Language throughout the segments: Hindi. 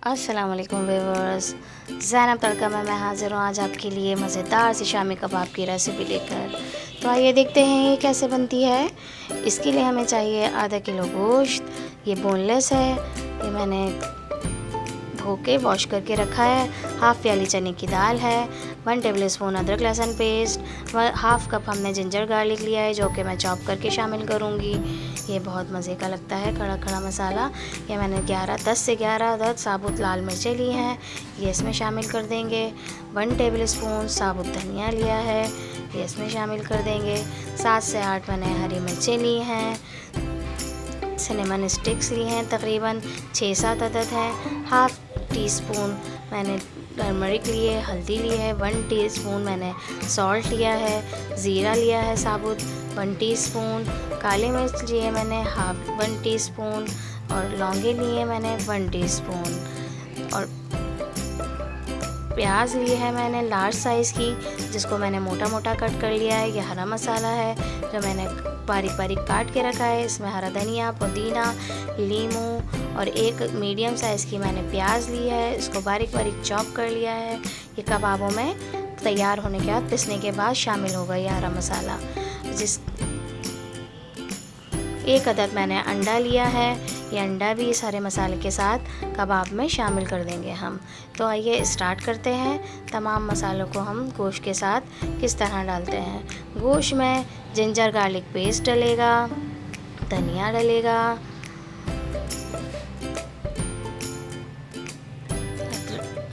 अस्सलाम वालेकुम व्यूअर्स, ज़ैनब तड़का में मैं हाज़िर हूँ आज आपके लिए मज़ेदार सी शामी कबाब की रेसिपी लेकर। तो आइए देखते हैं ये कैसे बनती है। इसके लिए हमें चाहिए आधा किलो गोश्त। ये बोनलेस है, ये मैंने धो के वॉश करके रखा है। हाफ़ प्याली चने की दाल है, 1 टेबलस्पून अदरक लहसुन पेस्ट, हाफ़ कप हमने जिंजर गार्लिक लिया है जो कि मैं चॉप करके शामिल करूँगी। ये बहुत मज़े का लगता है खड़ा खड़ा मसाला। ये मैंने 10 से 11 अदद साबुत लाल मिर्चें ली हैं, ये इसमें शामिल कर देंगे। 1 टेबलस्पून साबुत धनिया लिया है, ये इसमें शामिल कर देंगे। 7 से 8 मैंने हरी मिर्चें ली हैं। सिनेमन स्टिक्स ली हैं, तकरीबन 6-7 अदद हैं। हाफ़ टी स्पून मैंने टर्मरिक लिए, हल्दी ली है। 1 टीस्पून मैंने सॉल्ट लिया है। ज़ीरा लिया है साबुत 1 टीस्पून। काली मिर्च लिए मैंने 1 टीस्पून और लौंगे लिए मैंने 1 टीस्पून। और प्याज लिए है मैंने लार्ज साइज़ की, जिसको मैंने मोटा मोटा कट कर लिया है। यह हरा मसाला है जो मैंने बारीक बारीक काट के रखा है। इसमें हरा धनिया, पुदीना, लीमू और एक मीडियम साइज़ की मैंने प्याज ली है, इसको बारीक बारीक चॉप कर लिया है। ये कबाबों में तैयार होने के बाद, पिसने के बाद शामिल होगा ये हरा मसाला। एक अदद मैंने अंडा लिया है, ये अंडा भी इस हरे मसाले के साथ कबाब में शामिल कर देंगे हम। तो आइए स्टार्ट करते हैं। तमाम मसालों को हम गोश्त के साथ किस तरह डालते हैं। गोश्त में जिंजर गार्लिक पेस्ट डलेगा, धनिया डलेगा,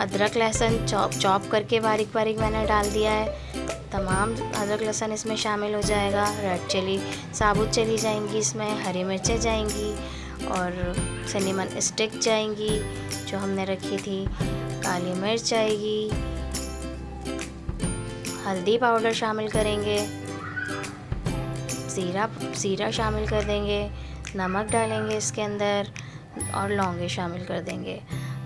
अदरक लहसुन चॉप करके बारीक बारीक मैंने डाल दिया है। तमाम अदरक लहसुन इसमें शामिल हो जाएगा। रेड चिली साबुत चली जाएंगी, इसमें हरी मिर्चें जाएंगी और सिनेमन स्टिक जाएंगी जो हमने रखी थी। काली मिर्च आएगी, हल्दी पाउडर शामिल करेंगे, ज़ीरा शामिल कर देंगे, नमक डालेंगे इसके अंदर और लौंगे शामिल कर देंगे।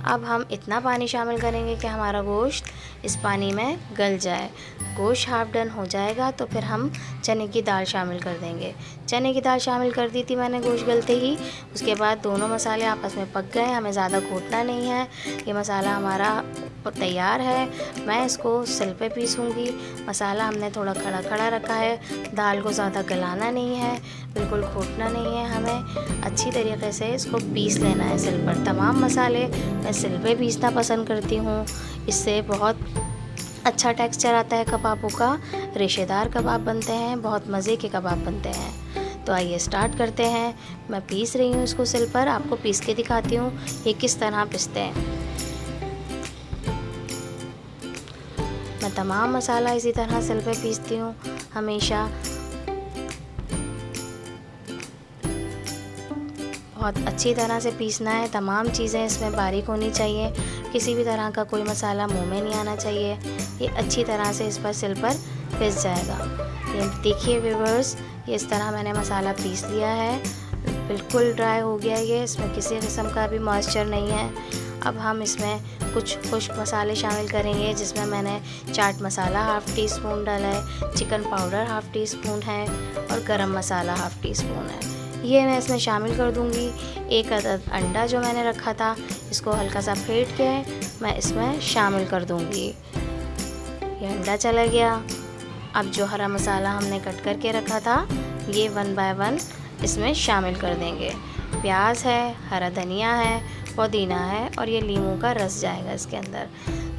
अब हम इतना पानी शामिल करेंगे कि हमारा गोश्त इस पानी में गल जाए। गोश्त हाफ डन हो जाएगा तो फिर हम चने की दाल शामिल कर देंगे। चने की दाल शामिल कर दी थी मैंने गोश्त गलते ही। उसके बाद दोनों मसाले आपस में पक गए, हमें ज़्यादा घोटना नहीं है। ये मसाला हमारा तैयार है। मैं इसको सिल पे पीसूँगी। मसाला हमने थोड़ा खड़ा खड़ा रखा है, दाल को ज़्यादा गलाना नहीं है, बिल्कुल घोटना नहीं है। हमें अच्छी तरीके से इसको पीस लेना है सिल पर। तमाम मसाले मैं सिल पे पीसना पसंद करती हूँ, इससे बहुत अच्छा टेक्सचर आता है कबाबों का। रेशेदार कबाब बनते हैं, बहुत मज़े के कबाब बनते हैं। तो आइए स्टार्ट करते हैं। मैं पीस रही हूँ इसको सिल पर, आपको पीस के दिखाती हूँ ये किस तरह पिसते हैं। मैं तमाम मसाला इसी तरह सिल पे पीसती हूँ हमेशा। बहुत अच्छी तरह से पीसना है, तमाम चीज़ें इसमें बारीक होनी चाहिए, किसी भी तरह का कोई मसाला मुंह में नहीं आना चाहिए। ये अच्छी तरह से इस पर सिल पर पिस जाएगा। ये देखिए व्यूअर्स, ये इस तरह मैंने मसाला पीस लिया है, बिल्कुल ड्राई हो गया ये, इसमें किसी किस्म का भी मॉइस्चर नहीं है। अब हम इसमें कुछ खुश्क मसाले शामिल करेंगे, जिसमें मैंने chaat masala half tea spoon डाला है, chicken powder half tea spoon है और गरम मसाला हाफ़ टी स्पून है। ये मैं इसमें शामिल कर दूंगी। एक अदद अंडा जो मैंने रखा था, इसको हल्का सा फेंट के मैं इसमें शामिल कर दूंगी। ये अंडा चला गया। अब जो हरा मसाला हमने कट करके रखा था, ये 1 बाय 1 इसमें शामिल कर देंगे। प्याज है, हरा धनिया है, पुदीना है और ये लीमू का रस जाएगा इसके अंदर।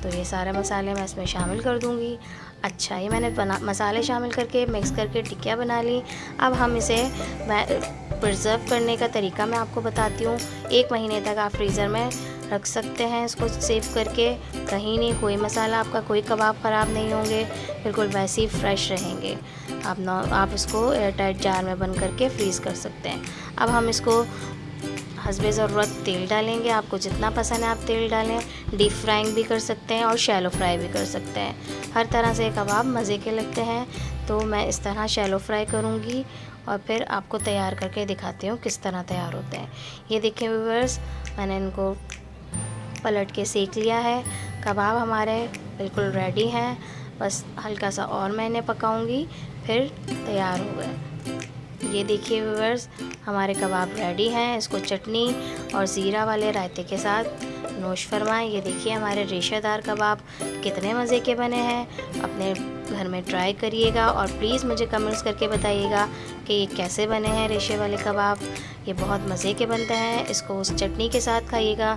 तो ये सारे मसाले मैं इसमें शामिल कर दूंगी। अच्छा, ये मैंने मसाले शामिल करके मिक्स करके टिक्कियाँ बना ली। अब हम इसे प्रिज़र्व करने का तरीका मैं आपको बताती हूँ। 1 महीने तक आप फ्रीज़र में रख सकते हैं इसको सेव करके। कहीं नहीं, कोई मसाला आपका, कोई कबाब ख़राब नहीं होंगे, बिल्कुल वैसे ही फ्रेश रहेंगे। आप इसको एयर टाइट जार में बंद करके फ्रीज़ कर सकते हैं। अब हम इसको हस्बे ज़रूरत तेल डालेंगे। आपको जितना पसंद है आप तेल डालें। डीप फ्राइंग भी कर सकते हैं और शैलो फ्राई भी कर सकते हैं। हर तरह से कबाब मज़े के लगते हैं। तो मैं इस तरह शैलो फ्राई करूँगी और फिर आपको तैयार करके दिखाती हूँ किस तरह तैयार होते हैं। ये देखें व्यूअर्स, मैंने इनको पलट के सेक लिया है। कबाब हमारे बिल्कुल रेडी हैं, बस हल्का सा और मैं इन्हें पकाऊँगी, फिर तैयार हो गए। ये देखिए व्यूअर्स, हमारे कबाब रेडी हैं। इसको चटनी और ज़ीरा वाले रायते के साथ नोश फरमाएं। ये देखिए हमारे रेशेदार कबाब कितने मज़े के बने हैं। अपने घर में ट्राई करिएगा और प्लीज़ मुझे कमेंट्स करके बताइएगा कि ये कैसे बने हैं रेशे वाले कबाब। ये बहुत मज़े के बनते हैं। इसको उस चटनी के साथ खाइएगा